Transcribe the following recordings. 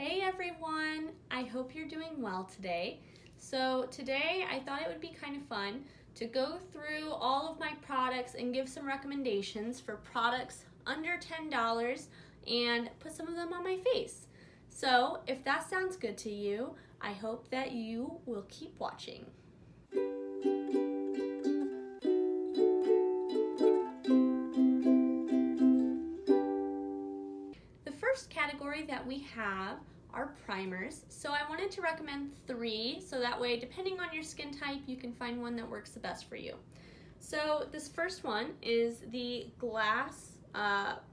Hey everyone, I hope you're doing well today. So today I thought it would be kind of fun to go through all of my products and give some recommendations for products under $10 and put some of them on my face. So if that sounds good to you, I hope that you will keep watching. The first category that we have are primers. So I wanted to recommend 3, so that way, depending on your skin type, you can find one that works the best for you. So this first one is the Glass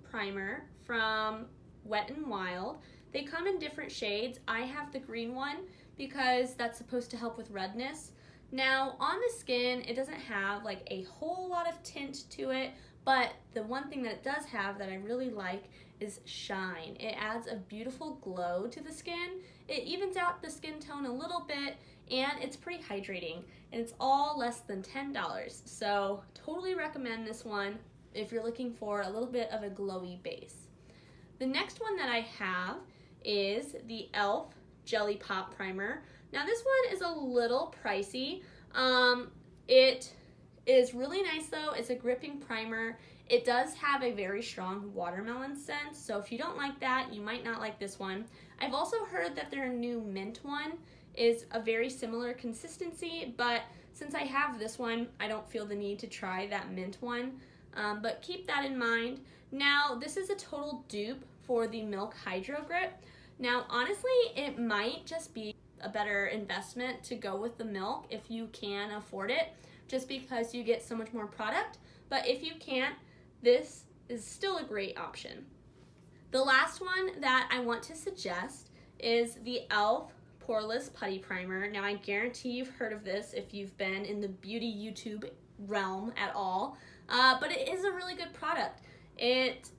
primer from Wet n Wild. They come in different shades. I have the green one because that's supposed to help with redness. Now on the skin, it doesn't have like a whole lot of tint to it, but the one thing that it does have that I really like is shine. It adds a beautiful glow to the skin. It evens out the skin tone a little bit, and it's pretty hydrating, and it's all less than $10. So totally recommend this one if you're looking for a little bit of a glowy base. The next one that I have is the e.l.f. Jelly Pop Primer. Now this one is a little pricey. It is really nice though. It's a gripping primer. It does have a very strong watermelon scent, so if you don't like that, you might not like this one. I've also heard that their new mint one is a very similar consistency, but since I have this one, I don't feel the need to try that mint one, but keep that in mind. Now, this is a total dupe for the Milk Hydro Grip. Now, honestly, it might just be a better investment to go with the Milk if you can afford it, just because you get so much more product. But if you can't, this is still a great option. The last one that I want to suggest is the e.l.f. Poreless Putty Primer. Now, I guarantee you've heard of this if you've been in the beauty YouTube realm at all, but it is a really good product. It's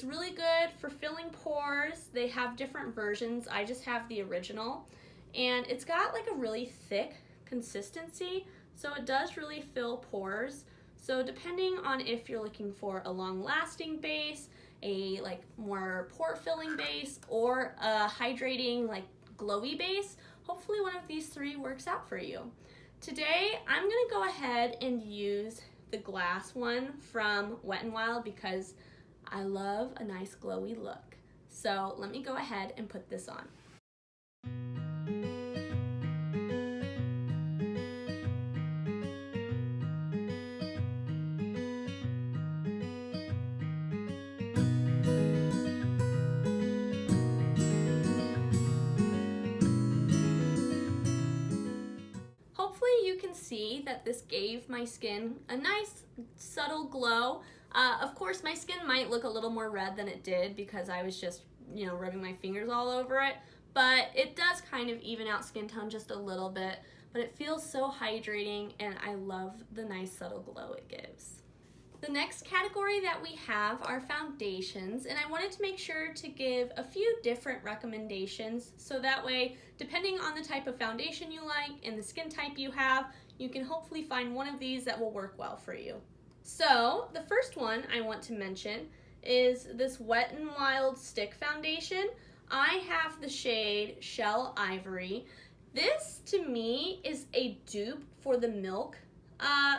really good for filling pores. They have different versions. I just have the original, and it's got like a really thick consistency, so it does really fill pores. So depending on if you're looking for a long-lasting base, a like more pore-filling base, or a hydrating like glowy base, hopefully one of these 3 works out for you. Today, I'm gonna go ahead and use the glass one from Wet n Wild because I love a nice glowy look. So let me go ahead and put this on. Hopefully you can see that this gave my skin a nice subtle glow. Of course, my skin might look a little more red than it did because I was just, rubbing my fingers all over it, but it does kind of even out skin tone just a little bit, but it feels so hydrating, and I love the nice subtle glow it gives. The next category that we have are foundations, and I wanted to make sure to give a few different recommendations so that way, depending on the type of foundation you like and the skin type you have, you can hopefully find one of these that will work well for you. So the first one I want to mention is this Wet n Wild Stick Foundation. I have the shade Shell Ivory. This to me is a dupe for the Milk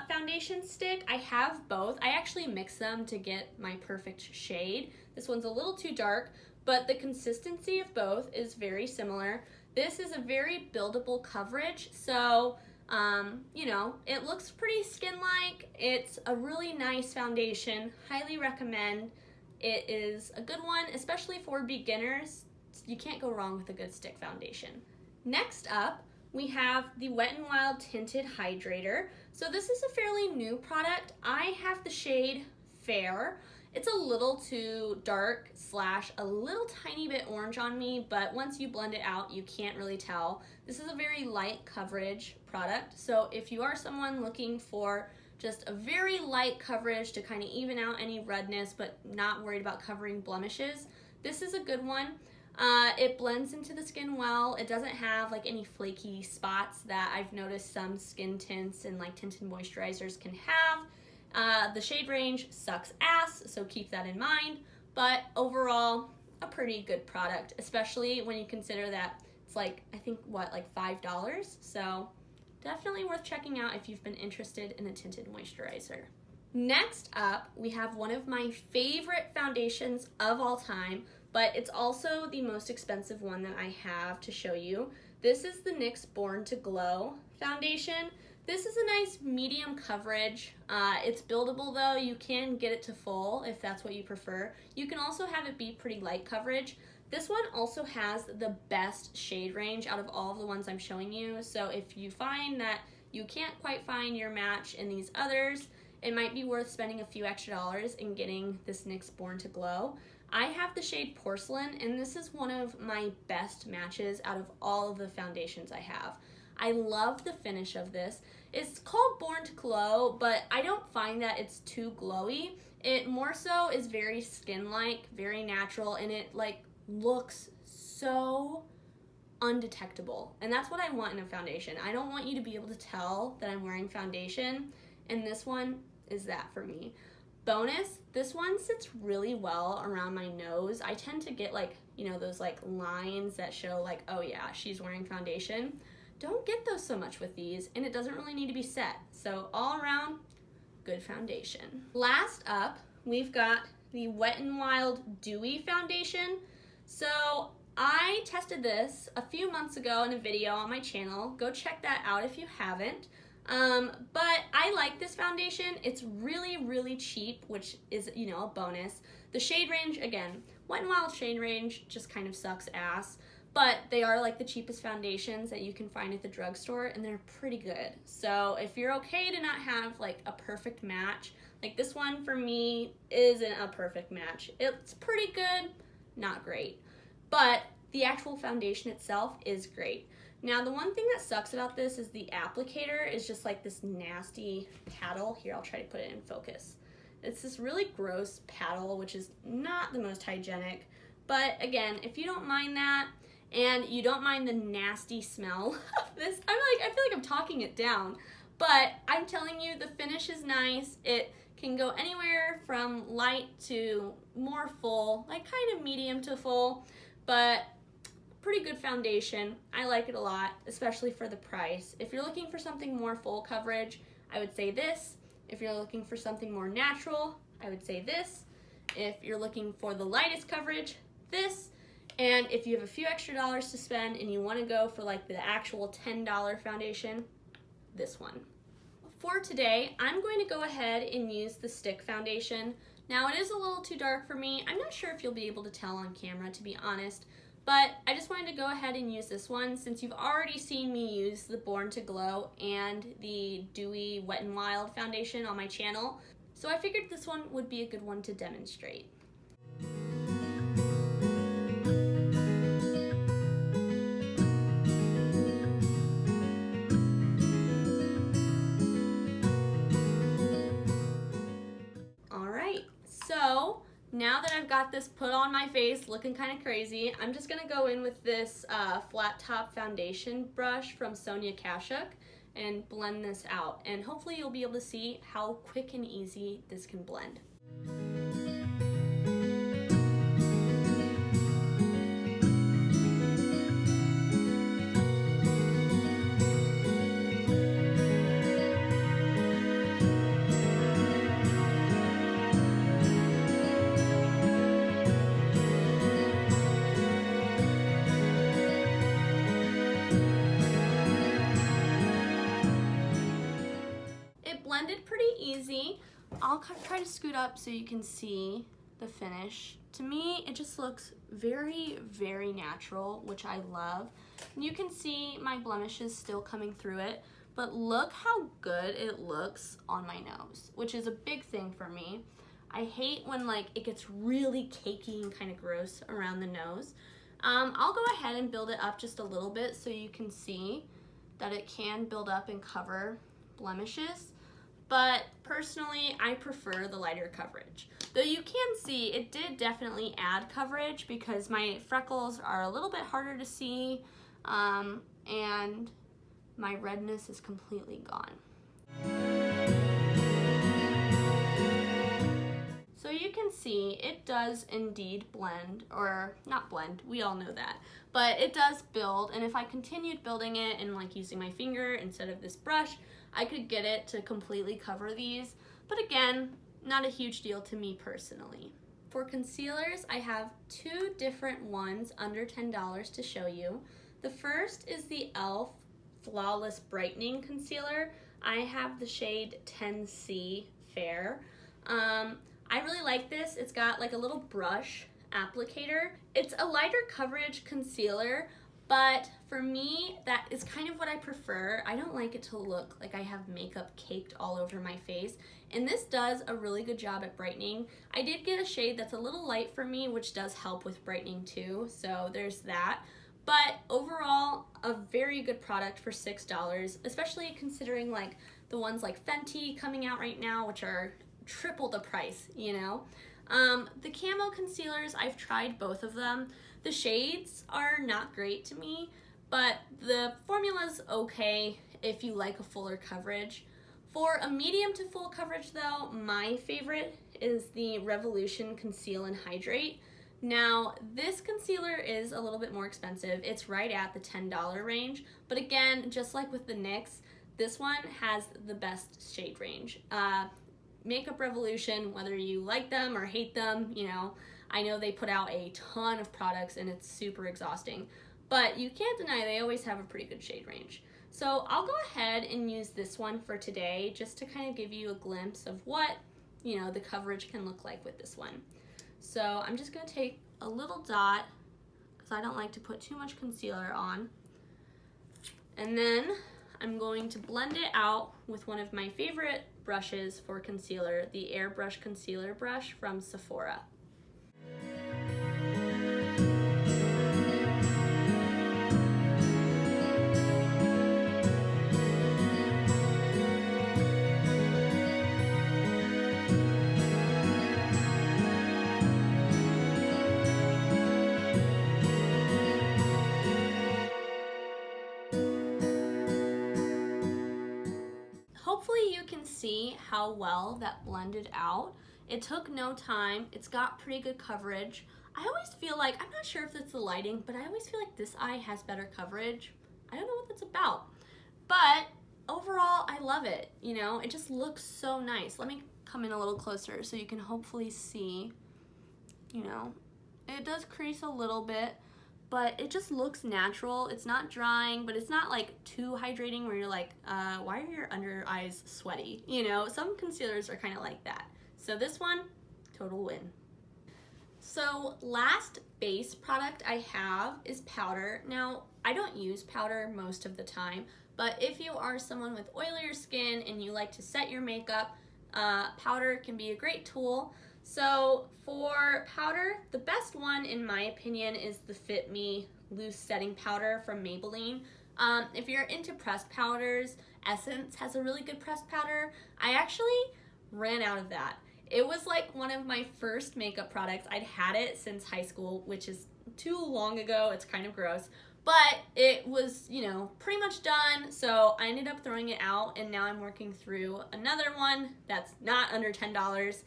foundation stick. I have both. I actually mix them to get my perfect shade. This one's a little too dark, but the consistency of both is very similar. This is a very buildable coverage, so it looks pretty skin-like. It's a really nice foundation. Highly recommend. It is a good one, especially for beginners. You can't go wrong with a good stick foundation. Next up, we have the Wet n Wild Tinted Hydrator. So this is a fairly new product. I have the shade Fair. It's a little too dark / a little tiny bit orange on me, but once you blend it out, you can't really tell. This is a very light coverage product, so if you are someone looking for just a very light coverage to kind of even out any redness but not worried about covering blemishes, this is a good one. It blends into the skin well. It doesn't have like any flaky spots that I've noticed some skin tints and like tinted moisturizers can have. The shade range sucks ass, so keep that in mind. But overall, a pretty good product, especially when you consider that it's like, I think, what, like $5? So definitely worth checking out if you've been interested in a tinted moisturizer. Next up, we have one of my favorite foundations of all time, but it's also the most expensive one that I have to show you. This is the NYX Born to Glow foundation. This is a nice medium coverage. It's buildable though. You can get it to full if that's what you prefer. You can also have it be pretty light coverage. This one also has the best shade range out of all of the ones I'm showing you. So if you find that you can't quite find your match in these others, it might be worth spending a few extra dollars and getting this NYX Born to Glow. I have the shade Porcelain, and this is one of my best matches out of all of the foundations I have. I love the finish of this. It's called Born to Glow, but I don't find that it's too glowy. It more so is very skin-like, very natural, and it like looks so undetectable. And that's what I want in a foundation. I don't want you to be able to tell that I'm wearing foundation, and this one is that for me. Bonus, this one sits really well around my nose. I tend to get like, you know, those like lines that show like, oh yeah, she's wearing foundation. Don't get those so much with these, and it doesn't really need to be set. So all around, good foundation. Last up, we've got the Wet n Wild Dewy Foundation. So I tested this a few months ago in a video on my channel. Go check that out if you haven't. But I like this foundation. It's really, really cheap, which is, you know, a bonus. The shade range, again, Wet n Wild shade range just kind of sucks ass. But they are like the cheapest foundations that you can find at the drugstore, and they're pretty good. So if you're okay to not have like a perfect match, like this one for me isn't a perfect match. It's pretty good, not great. But the actual foundation itself is great. Now the one thing that sucks about this is the applicator is just like this nasty paddle. Here, I'll try to put it in focus. It's this really gross paddle, which is not the most hygienic. But again, if you don't mind that, and you don't mind the nasty smell of this, I feel like I'm talking it down, but I'm telling you, the finish is nice. It can go anywhere from light to more full, like kind of medium to full, but pretty good foundation. I like it a lot, especially for the price. If you're looking for something more full coverage, I would say this. If you're looking for something more natural, I would say this. If you're looking for the lightest coverage, this. And if you have a few extra dollars to spend and you want to go for like the actual $10 foundation, this one. For today, I'm going to go ahead and use the stick foundation. Now it is a little too dark for me. I'm not sure if you'll be able to tell on camera, to be honest, but I just wanted to go ahead and use this one since you've already seen me use the Born to Glow and the Dewy Wet n Wild foundation on my channel. So I figured this one would be a good one to demonstrate. So now that I've got this put on my face looking kind of crazy, I'm just going to go in with this flat top foundation brush from Sonia Kashuk and blend this out. And hopefully you'll be able to see how quick and easy this can blend. Blended pretty easy. I'll try to scoot up so you can see the finish. To me, it just looks very, very natural, which I love. And you can see my blemishes still coming through it, but look how good it looks on my nose, which is a big thing for me. I hate when like it gets really cakey and kind of gross around the nose. I'll go ahead and build it up just a little bit so you can see that it can build up and cover blemishes. But personally, I prefer the lighter coverage. Though you can see it did definitely add coverage because my freckles are a little bit harder to see, and my redness is completely gone. So you can see it does indeed blend, or not blend, we all know that, but it does build, and if I continued building it and like using my finger instead of this brush, I could get it to completely cover these, but again, not a huge deal to me personally. For concealers, I have two different ones under $10 to show you. The first is the e.l.f. Flawless Brightening Concealer. I have the shade 10C Fair. I really like this. It's got like a little brush applicator. It's a lighter coverage concealer, but for me, that is kind of what I prefer. I don't like it to look like I have makeup caked all over my face, and this does a really good job at brightening. I did get a shade that's a little light for me, which does help with brightening too, so there's that. But overall, a very good product for $6, especially considering like the ones like Fenty coming out right now, which are triple the price, you know. The camo concealers, I've tried both of them. The shades are not great to me, but the formula's okay if you like a fuller coverage. For a medium to full coverage though, my favorite is the Revolution Conceal and Hydrate. Now, this concealer is a little bit more expensive. It's right at the $10 range, but again, just like with the NYX, this one has the best shade range. Makeup Revolution, whether you like them or hate them, you know, I know they put out a ton of products and it's super exhausting, but you can't deny they always have a pretty good shade range. So I'll go ahead and use this one for today just to kind of give you a glimpse of what, you know, the coverage can look like with this one. So I'm just going to take a little dot because I don't like to put too much concealer on, and then I'm going to blend it out with one of my favorite brushes for concealer, the Airbrush Concealer Brush from Sephora. Hopefully you can see how well that blended out. It took no time. It's got pretty good coverage. I always feel like, I'm not sure if it's the lighting, but I always feel like this eye has better coverage. I don't know what that's about. But overall, I love it. You know, it just looks so nice. Let me come in a little closer so you can hopefully see, you know, it does crease a little bit, but it just looks natural. It's not drying, but it's not like too hydrating where you're like, why are your under eyes sweaty? You know, some concealers are kind of like that. So this one, total win. So last base product I have is powder. Now, I don't use powder most of the time, but if you are someone with oilier skin and you like to set your makeup, powder can be a great tool. So for powder, the best one in my opinion is the Fit Me Loose Setting Powder from Maybelline. If you're into pressed powders, Essence has a really good pressed powder. I actually ran out of that. It was like one of my first makeup products. I'd had it since high school, which is too long ago. It's kind of gross, but it was, you know, pretty much done. So I ended up throwing it out, and now I'm working through another one that's not under $10.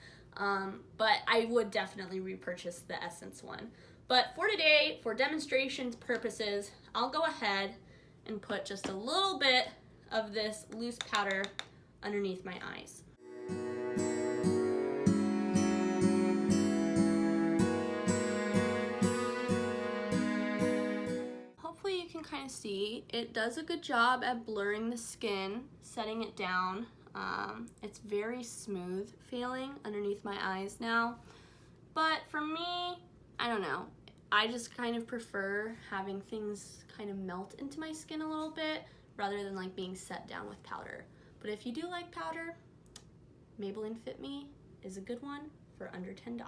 But I would definitely repurchase the Essence one. But for today, for demonstrations purposes, I'll go ahead and put just a little bit of this loose powder underneath my eyes. Hopefully you can kind of see, it does a good job at blurring the skin, setting it down. It's very smooth feeling underneath my eyes now, but for me, I don't know, I just kind of prefer having things kind of melt into my skin a little bit rather than like being set down with powder. But if you do like powder, Maybelline Fit Me is a good one for under $10.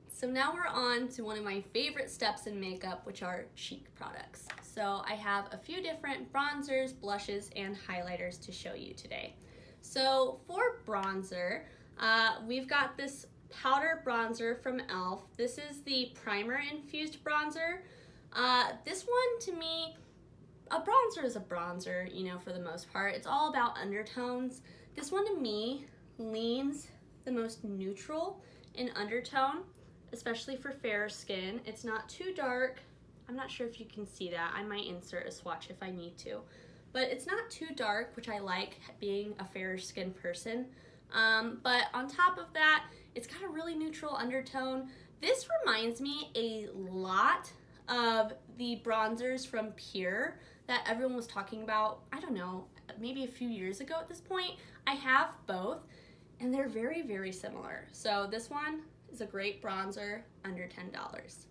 So now we're on to one of my favorite steps in makeup, which are cheek products. So I have a few different bronzers, blushes, and highlighters to show you today. So for bronzer, we've got this powder bronzer from e.l.f. This is the primer infused bronzer. This one, to me, a bronzer is a bronzer, you know, for the most part. It's all about undertones. This one to me leans the most neutral in undertone, especially for fair skin. It's not too dark. I'm not sure if you can see that. I might insert a swatch if I need to. But it's not too dark, which I like being a fairer skin person. But on top of that, it's got a really neutral undertone. This reminds me a lot of the bronzers from Pure that everyone was talking about, I don't know, maybe a few years ago at this point. I have both, and they're very, very similar. So this one is a great bronzer under $10.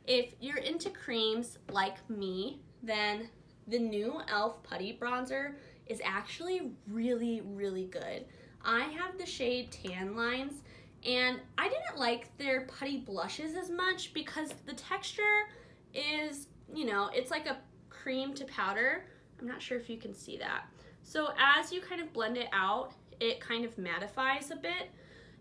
If you're into creams like me, then the new e.l.f. Putty Bronzer is actually really, really good. I have the shade Tan Lines, and I didn't like their putty blushes as much because the texture is, you know, it's like a cream to powder. I'm not sure if you can see that. So as you kind of blend it out, it kind of mattifies a bit.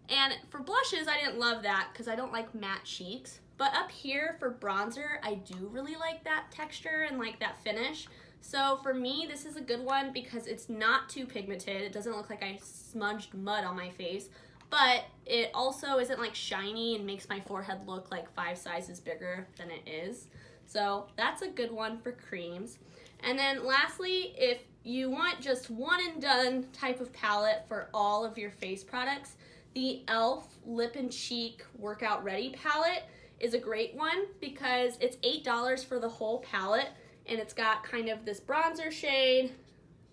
And for blushes, I didn't love that because I don't like matte cheeks. But up here for bronzer, I do really like that texture and like that finish. So for me, this is a good one because it's not too pigmented. It doesn't look like I smudged mud on my face, but it also isn't like shiny and makes my forehead look like 5 sizes bigger than it is. So that's a good one for creams. And then lastly, if you want just one and done type of palette for all of your face products, the e.l.f. Lip and Cheek Workout Ready palette is a great one because it's $8 for the whole palette, and it's got kind of this bronzer shade,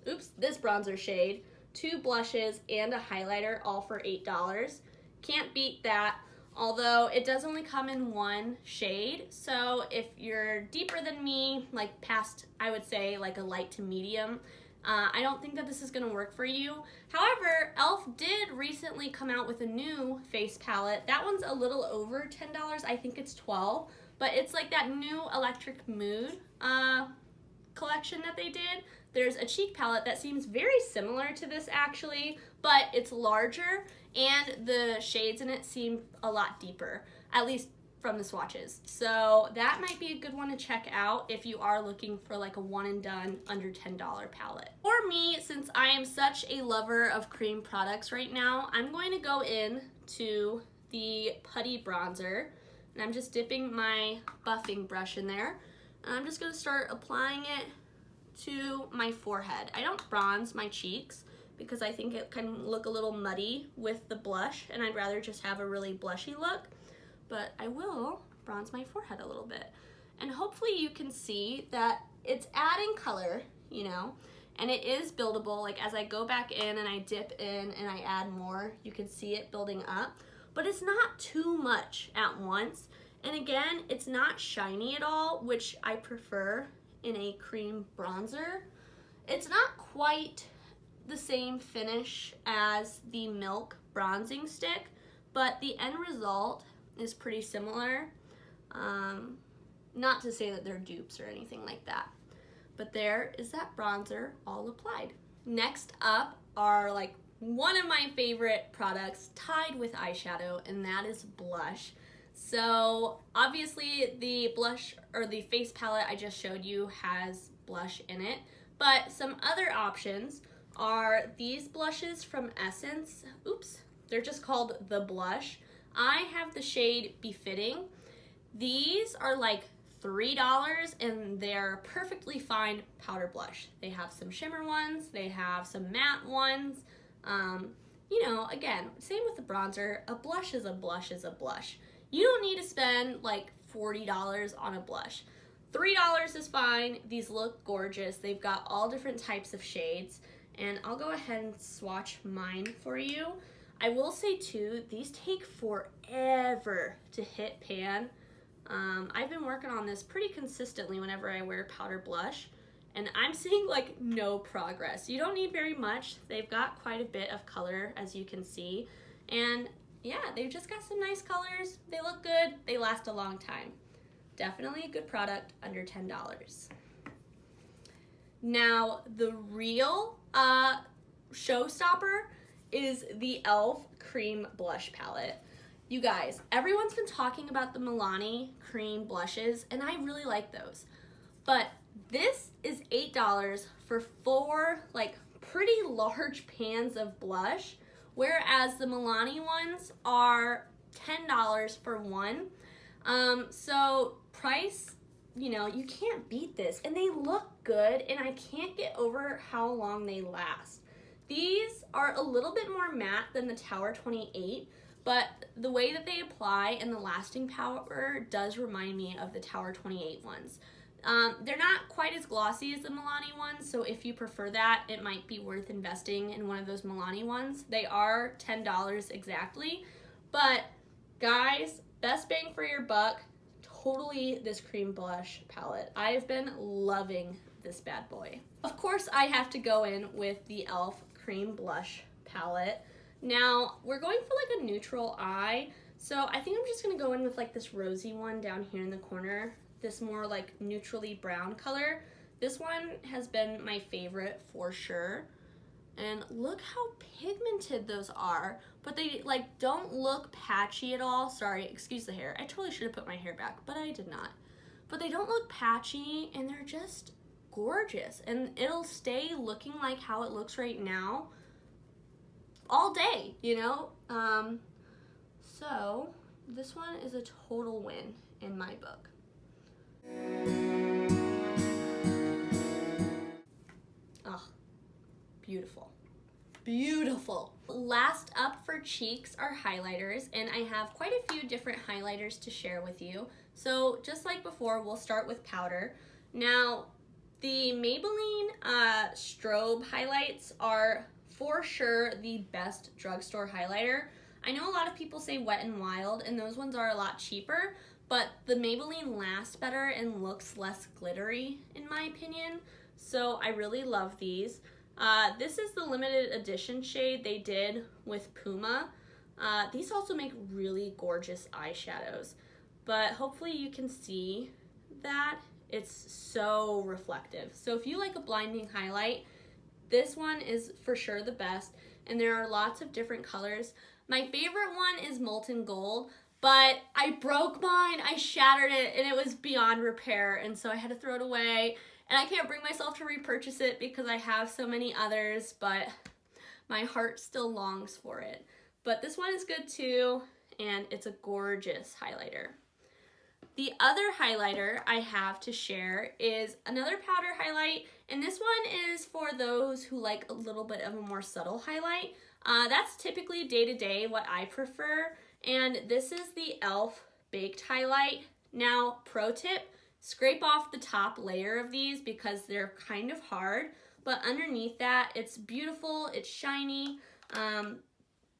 this bronzer shade, 2 blushes, and a highlighter, all for $8. Can't beat that, although it does only come in 1 shade, so if you're deeper than me, like past, I would say, like a light to medium, I don't think that this is going to work for you. However, e.l.f. did recently come out with a new face palette. That one's a little over $10. I think it's $12. But it's like that new Electric Mood collection that they did. There's a cheek palette that seems very similar to this actually, but it's larger and the shades in it seem a lot deeper, at least from the swatches. So that might be a good one to check out if you are looking for like a one and done under $10 palette. For me, since I am such a lover of cream products right now, I'm going to go in to the Putty Bronzer, and I'm just dipping my buffing brush in there, and I'm just going to start applying it to my forehead. I don't bronze my cheeks because I think it can look a little muddy with the blush, and I'd rather just have a really blushy look. But I will bronze my forehead a little bit. And hopefully you can see that it's adding color, you know, and it is buildable. Like as I go back in and I dip in and I add more, you can see it building up. But it's not too much at once. And again, it's not shiny at all, which I prefer in a cream bronzer. It's not quite the same finish as the Milk bronzing stick, but the end result is pretty similar. Not to say that they're dupes or anything like that, but there is that bronzer all applied. Next up are like one of my favorite products tied with eyeshadow, and that is blush. So obviously the blush or the face palette I just showed you has blush in it, but some other options are these blushes from Essence. They're just called The Blush. I have the shade Befitting. These are like $3 and they're perfectly fine powder blush. They have some shimmer ones, they have some matte ones. You know, again, same with the bronzer. A blush is a blush is a blush. You don't need to spend like $40 on a blush. $3 is fine. These look gorgeous. They've got all different types of shades, and I'll go ahead and swatch mine for you. I will say too, these take forever to hit pan. I've been working on this pretty consistently whenever I wear powder blush, and I'm seeing like no progress. You don't need very much. They've got quite a bit of color, as you can see, and yeah, they've just got some nice colors. They look good. They last a long time. Definitely a good product under $10. Now, the real showstopper is the e.l.f. Cream Blush Palette. You guys, everyone's been talking about the Milani cream blushes, and I really like those. But this is $8 for 4 like pretty large pans of blush, whereas the Milani ones are $10 for one. So price, you know, you can't beat this, and they look good, and I can't get over how long they last. These are a little bit more matte than the Tower 28, but the way that they apply and the lasting power does remind me of the Tower 28 ones. They're not quite as glossy as the Milani ones, so if you prefer that, it might be worth investing in one of those Milani ones. They are $10 exactly, but guys, best bang for your buck, totally this cream blush palette. I've been loving this bad boy. Of course, I have to go in with the e.l.f. cream blush palette. Now, we're going for like a neutral eye, so I think I'm just gonna go in with like this rosy one down here in the corner, this more like neutrally brown color. This one has been my favorite for sure. And look how pigmented those are, but they like don't look patchy at all. Sorry, excuse the hair. I totally should have put my hair back, but I did not. But they don't look patchy, and they're just gorgeous. And it'll stay looking like how it looks right now all day, you know? So this one is a total win in my book. Oh, beautiful. Beautiful. Last up for cheeks are highlighters, and I have quite a few different highlighters to share with you. So just like before, we'll start with powder. Now, the Maybelline strobe highlights are for sure the best drugstore highlighter. I know a lot of people say Wet n Wild, and those ones are a lot cheaper, but the Maybelline lasts better and looks less glittery in my opinion. So I really love these. This is the limited edition shade they did with Puma. These also make really gorgeous eyeshadows, but hopefully you can see that it's so reflective. So if you like a blinding highlight, this one is for sure the best, and there are lots of different colors. My favorite one is Molten Gold, but I broke mine, I shattered it, and it was beyond repair, and so I had to throw it away. And I can't bring myself to repurchase it because I have so many others, but my heart still longs for it. But this one is good too, and it's a gorgeous highlighter. The other highlighter I have to share is another powder highlight, and this one is for those who like a little bit of a more subtle highlight. That's typically day-to-day what I prefer, and this is the e.l.f. Baked Highlight. Now, pro tip, scrape off the top layer of these because they're kind of hard, but underneath that, it's beautiful, it's shiny.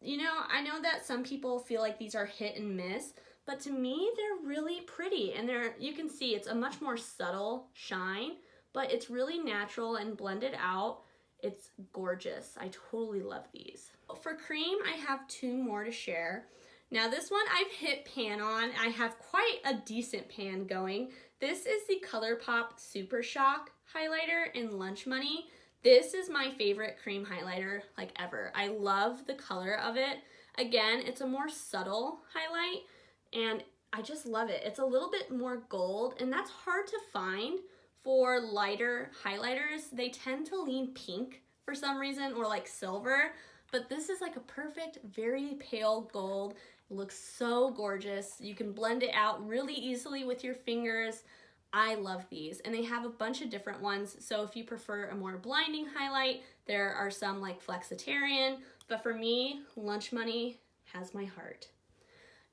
You know, I know that some people feel like these are hit and miss, but to me, they're really pretty, and you can see it's a much more subtle shine, but it's really natural and blended out. It's gorgeous. I totally love these. For cream, I have two more to share. Now this one I've hit pan on. I have quite a decent pan going. This is the ColourPop Super Shock highlighter in Lunch Money. This is my favorite cream highlighter like ever. I love the color of it. Again, it's a more subtle highlight, and I just love it. It's a little bit more gold, and that's hard to find for lighter highlighters. They tend to lean pink for some reason, or like silver, but this is like a perfect, very pale gold. It looks so gorgeous. You can blend it out really easily with your fingers. I love these, and they have a bunch of different ones. So if you prefer a more blinding highlight, there are some like Flexitarian, but for me, Lunch Money has my heart.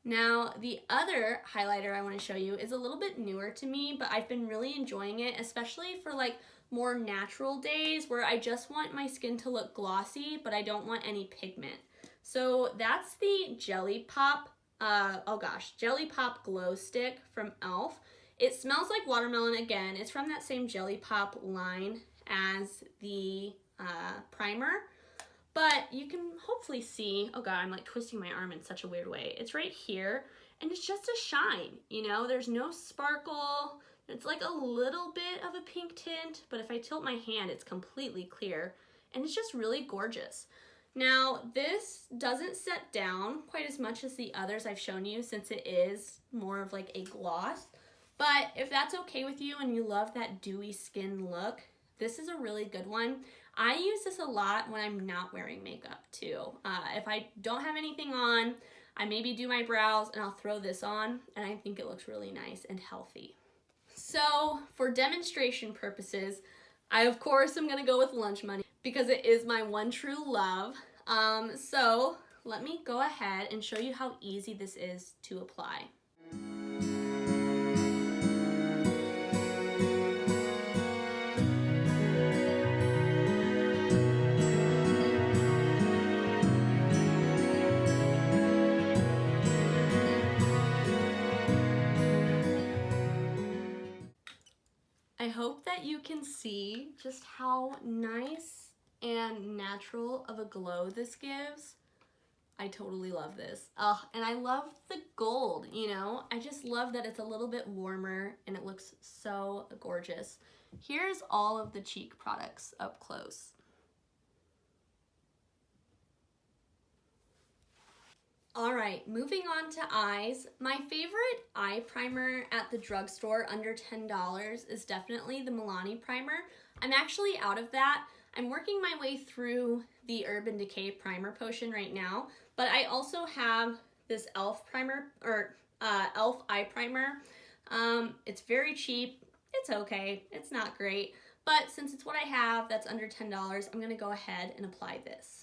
Now, the other highlighter I want to show you is a little bit newer to me, but I've been really enjoying it, especially for like more natural days where I just want my skin to look glossy, but I don't want any pigment. So that's the Jelly Pop, Jelly Pop Glow Stick from e.l.f. It smells like watermelon again. It's from that same Jelly Pop line as the primer. But you can hopefully see, oh god, I'm like twisting my arm in such a weird way. It's right here, and it's just a shine, you know? There's no sparkle. It's like a little bit of a pink tint, but if I tilt my hand, it's completely clear, and it's just really gorgeous. Now, this doesn't set down quite as much as the others I've shown you since it is more of like a gloss, but if that's okay with you and you love that dewy skin look, this is a really good one. I use this a lot when I'm not wearing makeup too. If I don't have anything on, I maybe do my brows and I'll throw this on, and I think it looks really nice and healthy. So for demonstration purposes, I of course am gonna go with Lunch Money because it is my one true love. So let me go ahead and show you how easy this is to apply. I hope that you can see just how nice and natural of a glow this gives. I totally love this. And I love the gold, you know? I just love that it's a little bit warmer and it looks so gorgeous. Here's all of the cheek products up close. All right, moving on to eyes. My favorite eye primer at the drugstore under $10 is definitely the Milani primer. I'm actually out of that. I'm working my way through the Urban Decay primer potion right now, but I also have this e.l.f. primer, or e.l.f. eye primer. It's very cheap. It's okay. It's not great, but since it's what I have that's under $10, I'm gonna go ahead and apply this.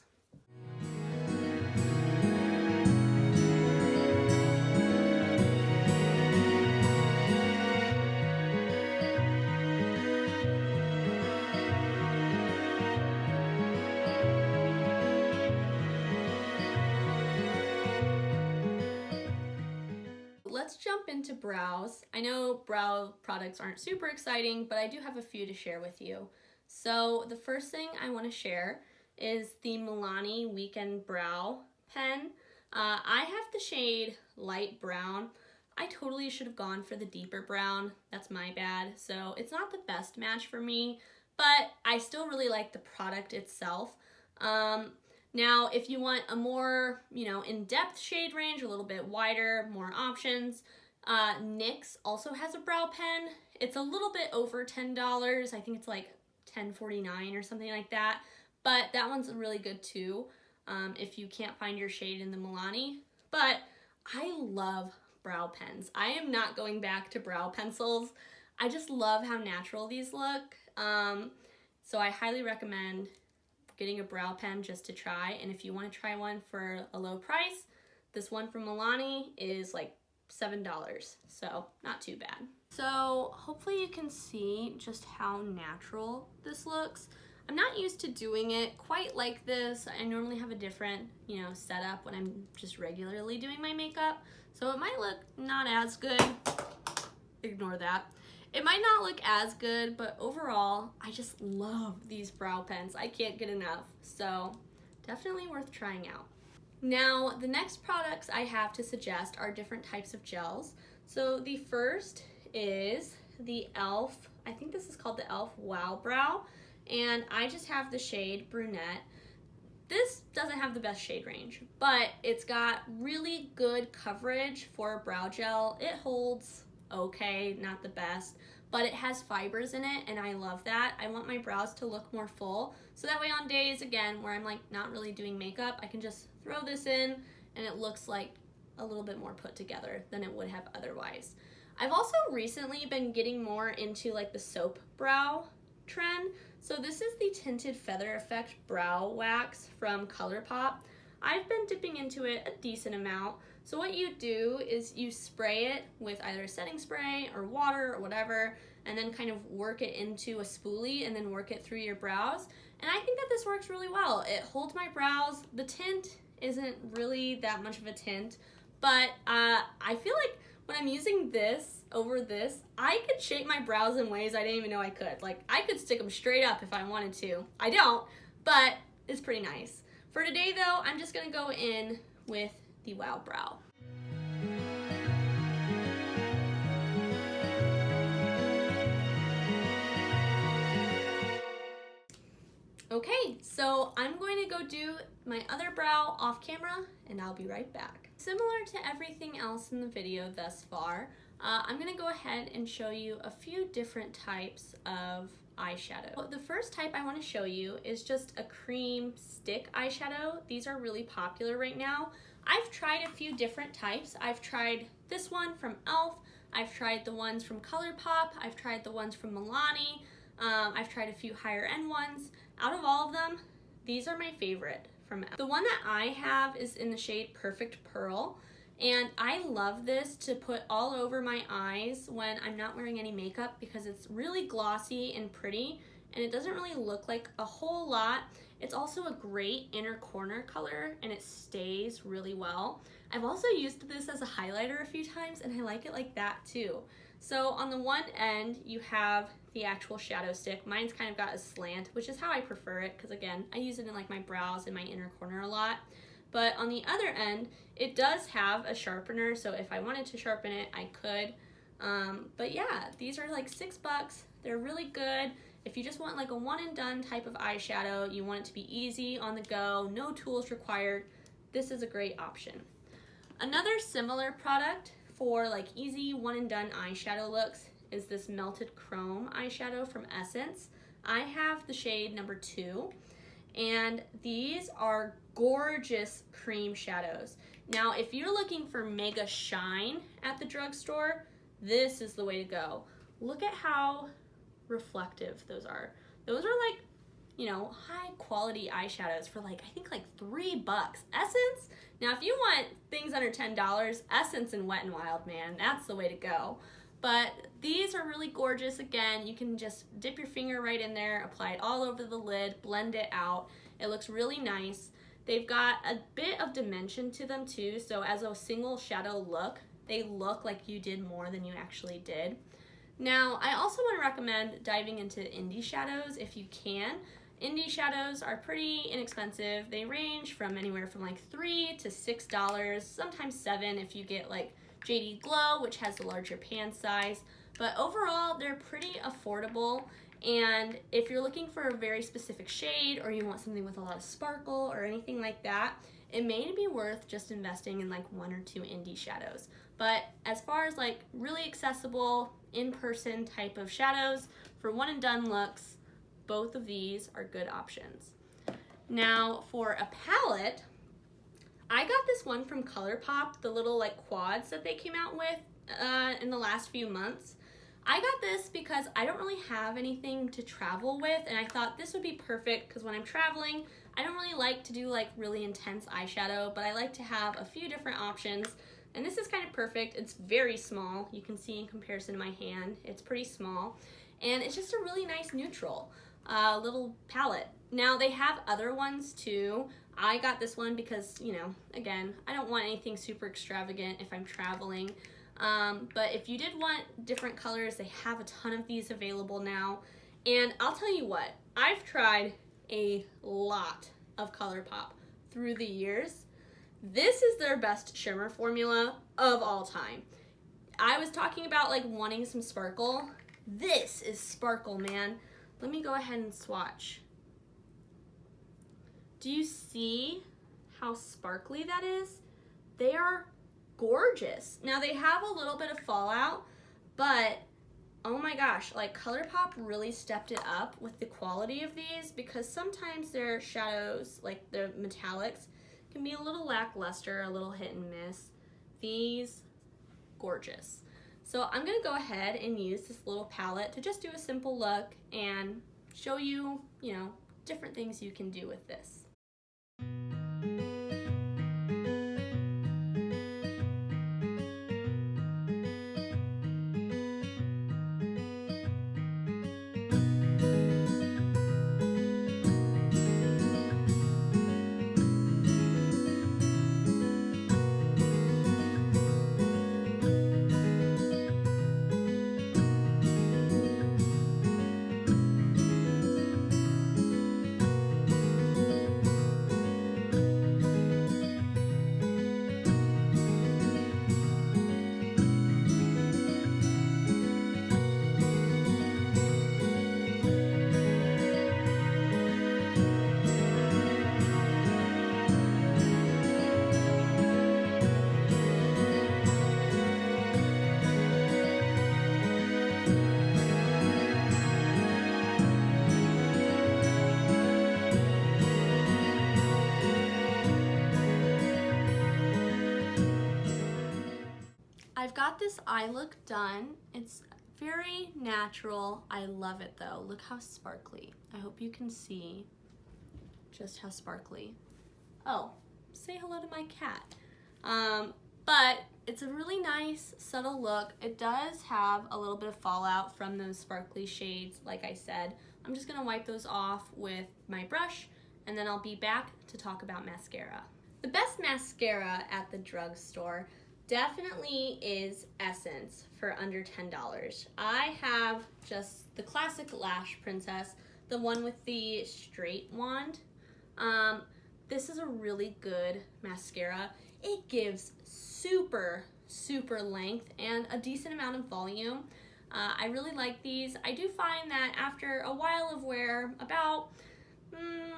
Let's jump into brows. I know brow products aren't super exciting, but I do have a few to share with you. So the first thing I want to share is the Milani Weekend Brow Pen. I have the shade Light Brown. I totally should have gone for the deeper brown. That's my bad. So it's not the best match for me, but I still really like the product itself. Now, if you want a more, in-depth shade range, a little bit wider, more options, NYX also has a brow pen. It's a little bit over $10. I think it's like $10.49 or something like that. But that one's really good too, if you can't find your shade in the Milani. But I love brow pens. I am not going back to brow pencils. I just love how natural these look. So I highly recommend getting a brow pen just to try, and if you want to try one for a low price, this one from Milani is like $7, so not too bad. So hopefully you can see just how natural this looks. I'm not used to doing it quite like this. I normally have a different, setup when I'm just regularly doing my makeup, so it might look not as good. Ignore that. It might not look as good, but overall, I just love these brow pens. I can't get enough, so definitely worth trying out. Now, the next products I have to suggest are different types of gels. So the first is the e.l.f., I think this is called the e.l.f. Wow Brow, and I just have the shade Brunette. This doesn't have the best shade range, but it's got really good coverage for a brow gel. It holds okay, not the best, but it has fibers in it, and I love that. I want my brows to look more full, so that way on days, again, where I'm like not really doing makeup, I can just throw this in, and it looks like a little bit more put together than it would have otherwise. I've also recently been getting more into like the soap brow trend, so this is the Tinted Feather Effect Brow Wax from ColourPop. I've been dipping into it a decent amount. So what you do is you spray it with either setting spray or water or whatever, and then kind of work it into a spoolie and then work it through your brows. And I think that this works really well. It holds my brows. The tint isn't really that much of a tint, but I feel like when I'm using this over this, I could shape my brows in ways I didn't even know I could. Like, I could stick them straight up if I wanted to. I don't, but it's pretty nice. For today though, I'm just gonna go in with the Wow Brow. Okay, so I'm going to go do my other brow off camera, and I'll be right back. Similar to everything else in the video thus far, I'm going to go ahead and show you a few different types of eyeshadow. The first type I want to show you is just a cream stick eyeshadow. These are really popular right now. I've tried a few different types. I've tried this one from e.l.f. I've tried the ones from ColourPop. I've tried the ones from Milani. I've tried a few higher end ones. Out of all of them, these are my favorite from e.l.f. The one that I have is in the shade Perfect Pearl. And I love this to put all over my eyes when I'm not wearing any makeup because it's really glossy and pretty and it doesn't really look like a whole lot. It's also a great inner corner color and it stays really well. I've also used this as a highlighter a few times and I like it like that too. So on the one end you have the actual shadow stick. Mine's kind of got a slant, which is how I prefer it because again, I use it in like my brows and my inner corner a lot. But on the other end, it does have a sharpener, so if I wanted to sharpen it, I could. But yeah, these are like $6. They're really good. If you just want like a one and done type of eyeshadow, you want it to be easy on the go, no tools required, this is a great option. Another similar product for like easy one and done eyeshadow looks is this Melted Chrome eyeshadow from Essence. I have the shade number 2. And these are gorgeous cream shadows. Now, if you're looking for mega shine at the drugstore, this is the way to go. Look at how reflective those are. Those are like, you know, high quality eyeshadows for like, I think like $3. Essence? Now, if you want things under $10, Essence and Wet n Wild, man, that's the way to go. But these are really gorgeous. Again, you can just dip your finger right in there, apply it all over the lid, blend it out. It looks really nice. They've got a bit of dimension to them too, so as a single shadow look, they look like you did more than you actually did. Now, I also want to recommend diving into indie shadows if you can. Indie shadows are pretty inexpensive. They range from anywhere from like $3 to $6, sometimes $7 if you get like JD Glow, which has a larger pan size, but overall they're pretty affordable. And if you're looking for a very specific shade or you want something with a lot of sparkle or anything like that, it may be worth just investing in like 1 or 2 indie shadows. But as far as like really accessible in-person type of shadows for one and done looks, both of these are good options. Now for a palette, I got this one from ColourPop, the little like quads that they came out with in the last few months. I got this because I don't really have anything to travel with, and I thought this would be perfect because when I'm traveling, I don't really like to do like really intense eyeshadow, but I like to have a few different options, and this is kind of perfect. It's very small. You can see in comparison to my hand, it's pretty small, and it's just a really nice neutral little palette. Now they have other ones too. I got this one because, you know, again, I don't want anything super extravagant if I'm traveling. But if you did want different colors, they have a ton of these available now. And I'll tell you what, I've tried a lot of ColourPop through the years. This is their best shimmer formula of all time. I was talking about like wanting some sparkle. This is sparkle, man. Let me go ahead and swatch. Do you see how sparkly that is? They are gorgeous. Now they have a little bit of fallout, but oh my gosh, like ColourPop really stepped it up with the quality of these because sometimes their shadows, like the metallics, can be a little lackluster, a little hit and miss. These, gorgeous. So I'm gonna go ahead and use this little palette to just do a simple look and show you, you know, different things you can do with this. I've got this eye look done. It's very natural. I love it though. Look how sparkly. I hope you can see just how sparkly. Oh, say hello to my cat. But it's a really nice, subtle look. It does have a little bit of fallout from those sparkly shades, like I said. I'm just gonna wipe those off with my brush, and then I'll be back to talk about mascara. The best mascara at the drugstore definitely is Essence for under $10. I have just the classic Lash Princess, the one with the straight wand. This is a really good mascara. It gives super length and a decent amount of volume. I really like these. I do find that after a while of wear, about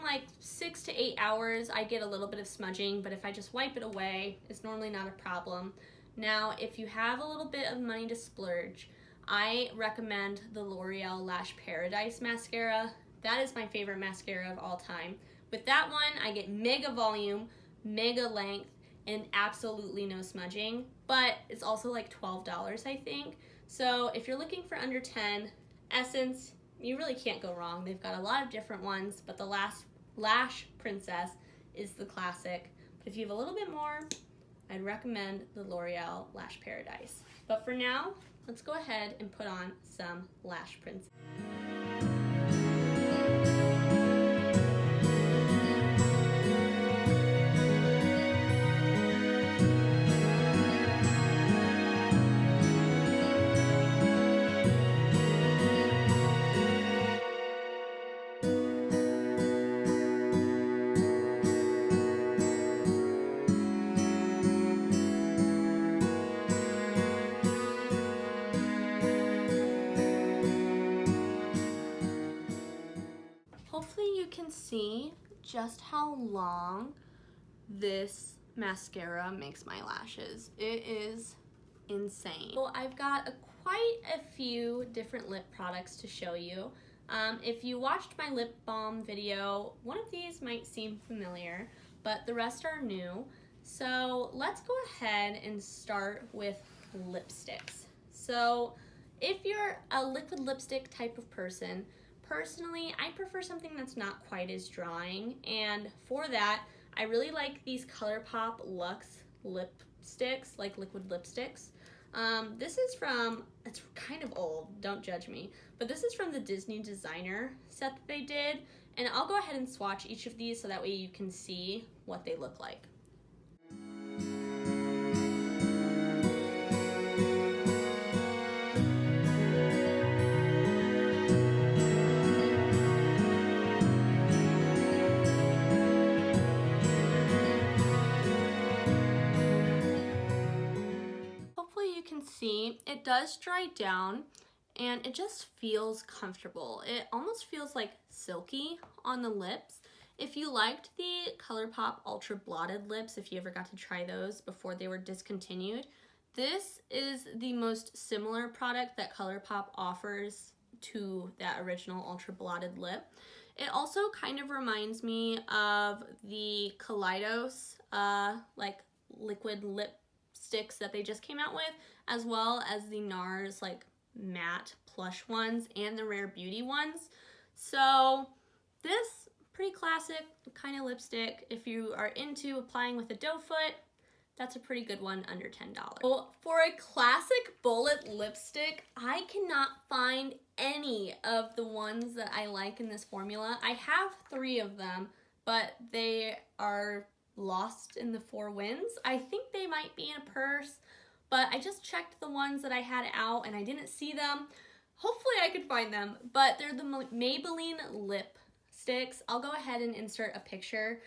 like 6 to 8 hours, I get a little bit of smudging, but if I just wipe it away, it's normally not a problem. Now, if you have a little bit of money to splurge, I recommend the L'Oreal Lash Paradise mascara. That is my favorite mascara of all time. With that one, I get mega volume, mega length, and absolutely no smudging, but it's also like $12, I think. So if you're looking for under 10, Essence, you really can't go wrong. They've got a lot of different ones, but the Lash Princess is the classic. But if you have a little bit more, I'd recommend the L'Oreal Lash Paradise. But for now, let's go ahead and put on some Lash Princess. Hopefully you can see just how long this mascara makes my lashes. It is insane. Well, I've got quite a few different lip products to show you. If you watched my lip balm video, one of these might seem familiar, but the rest are new. So let's go ahead and start with lipsticks. So if you're a liquid lipstick type of person, personally, I prefer something that's not quite as drying, and for that, I really like these ColourPop Luxe lipsticks, like liquid lipsticks. This is from, it's kind of old, don't judge me, but this is from the Disney designer set that they did, and I'll go ahead and swatch each of these so that way you can see what they look like. You can see it does dry down and it just feels comfortable. It almost feels like silky on the lips. If you liked the ColourPop Ultra Blotted Lips, if you ever got to try those before they were discontinued, this is the most similar product that ColourPop offers to that original Ultra Blotted Lip. It also kind of reminds me of the Kaleidos like liquid lip sticks that they just came out with, as well as the NARS like matte plush ones and the Rare Beauty ones. So this pretty classic kind of lipstick. If you are into applying with a doe foot, that's a pretty good one under $10. Well, for a classic bullet lipstick, I cannot find any of the ones that I like in this formula. I have 3 of them, but they are lost in the 4 winds. I think they might be in a purse, but I just checked the ones that I had out and I didn't see them. Hopefully I could find them, but they're the Maybelline lipsticks. I'll go ahead and insert a picture.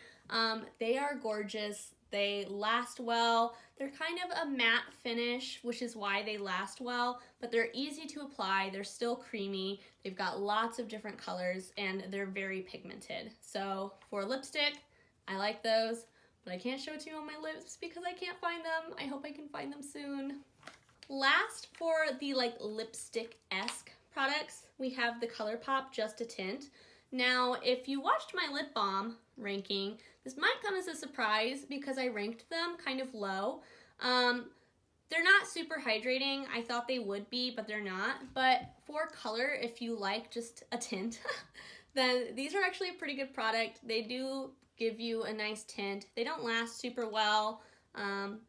They are gorgeous. They last well. They're kind of a matte finish, which is why they last well, but they're easy to apply. They're still creamy. They've got lots of different colors and they're very pigmented. So for lipstick, I like those. But I can't show it to you on my lips because I can't find them. I hope I can find them soon. Last, for the like lipstick-esque products, we have the ColourPop Just a Tint. Now, if you watched my lip balm ranking, this might come as a surprise because I ranked them kind of low. They're not super hydrating. I thought they would be, but they're not. But for color, if you like just a tint, then these are actually a pretty good product. They do give you a nice tint. They don't last super well,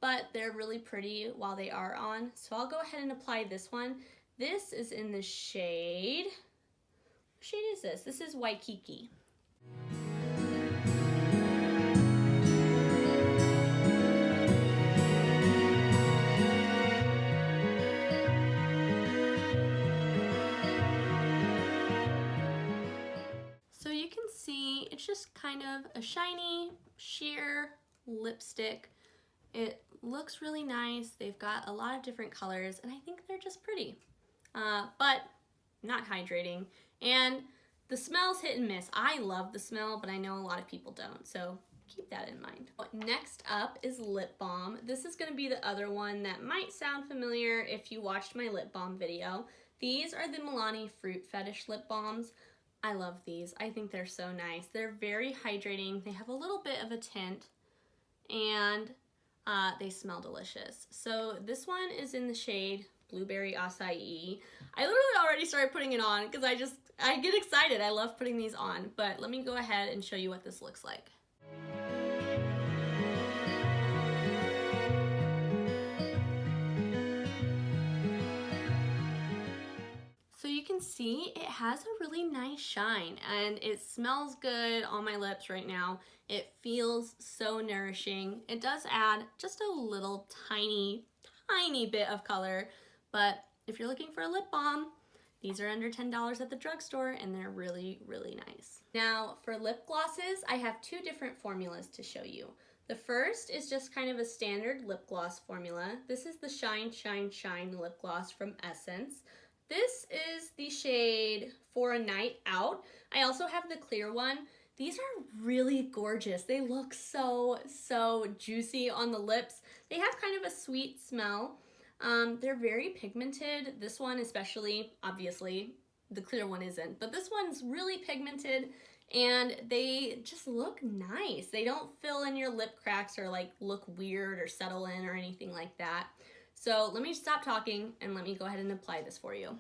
but they're really pretty while they are on. So I'll go ahead and apply this one. This is in the shade, what shade is this? This is Waikiki. So you can see it's just kind of a shiny, sheer lipstick. It looks really nice. They've got a lot of different colors, and I think they're just pretty, but not hydrating. And the smell's hit and miss. I love the smell, but I know a lot of people don't, so keep that in mind. Next up is lip balm. This is gonna be the other one that might sound familiar if you watched my lip balm video. These are the Milani Fruit Fetish lip balms. I love these. I think they're so nice. They're very hydrating. They have a little bit of a tint, and they smell delicious. So this one is in the shade Blueberry Acai. I literally already started putting it on because I get excited. I love putting these on, but let me go ahead and show you what this looks like. So you can see it has a really nice shine, and it smells good on my lips right now. It feels so nourishing. It does add just a little tiny bit of color, but if you're looking for a lip balm, these are under $10 at the drugstore, and they're really, really nice. Now for lip glosses, I have two different formulas to show you. The first is just kind of a standard lip gloss formula. This is the Shine, Shine, Shine lip gloss from Essence. This is the shade For a Night Out. I also have the clear one. These are really gorgeous. They look so juicy on the lips. They have kind of a sweet smell. They're very pigmented. This one especially, obviously, the clear one isn't, but this one's really pigmented, and they just look nice. They don't fill in your lip cracks or like look weird or settle in or anything like that. So let me stop talking and let me go ahead and apply this for you.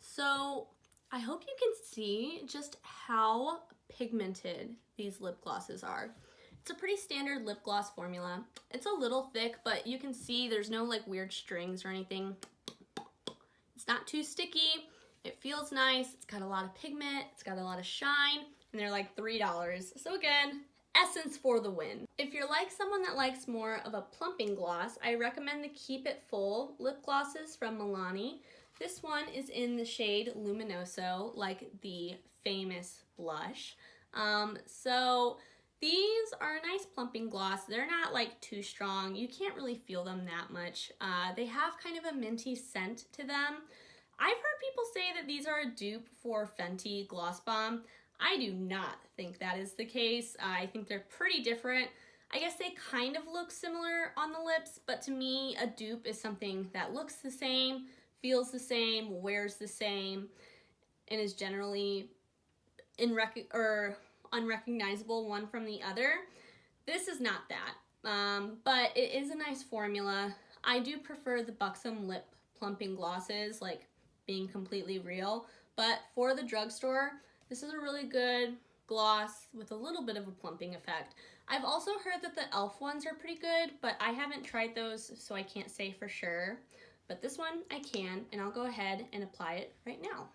So I hope you can see just how pigmented these lip glosses are. It's a pretty standard lip gloss formula. It's a little thick, but you can see there's no like weird strings or anything. It's not too sticky. It feels nice. It's got a lot of pigment. It's got a lot of shine, and they're like $3. So again, Essence for the win. If you're like someone that likes more of a plumping gloss, I recommend the Keep It Full lip glosses from Milani. This one is in the shade Luminoso, like the famous blush. So these are a nice plumping gloss. They're not like too strong. You can't really feel them that much. They have kind of a minty scent to them. I've heard people say that these are a dupe for Fenty Gloss Bomb. I do not think that is the case. I think they're pretty different. I guess they kind of look similar on the lips, but to me, a dupe is something that looks the same, feels the same, wears the same, and is generally unrecognizable one from the other. This is not that, but it is a nice formula. I do prefer the Buxom lip plumping glosses, like being completely real, but for the drugstore, this is a really good gloss with a little bit of a plumping effect. I've also heard that the e.l.f. ones are pretty good, but I haven't tried those, so I can't say for sure. But this one I can, and I'll go ahead and apply it right now.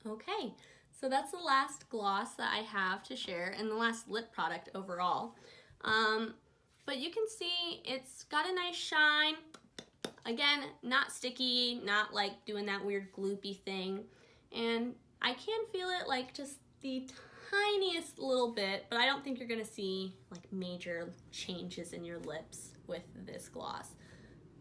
Okay, so that's the last gloss that I have to share and the last lip product overall. But you can see it's got a nice shine. Again, not sticky, not like doing that weird gloopy thing. And I can feel it like just the tiniest little bit, but I don't think you're gonna see like major changes in your lips with this gloss.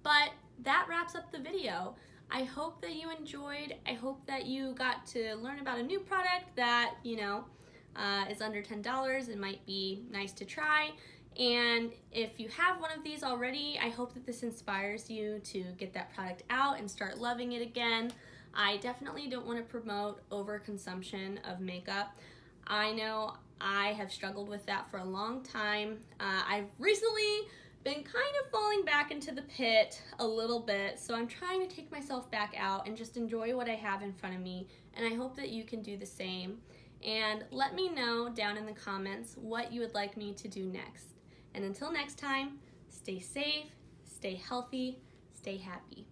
But that wraps up the video. I hope that you enjoyed. I hope that you got to learn about a new product that, is under $10. It might be nice to try. And if you have one of these already, I hope that this inspires you to get that product out and start loving it again. I definitely don't want to promote overconsumption of makeup. I know I have struggled with that for a long time. I've recently been kind of falling back into the pit a little bit, so I'm trying to take myself back out and just enjoy what I have in front of me, and I hope that you can do the same. And let me know down in the comments what you would like me to do next. And until next time, stay safe, stay healthy, stay happy.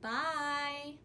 Bye!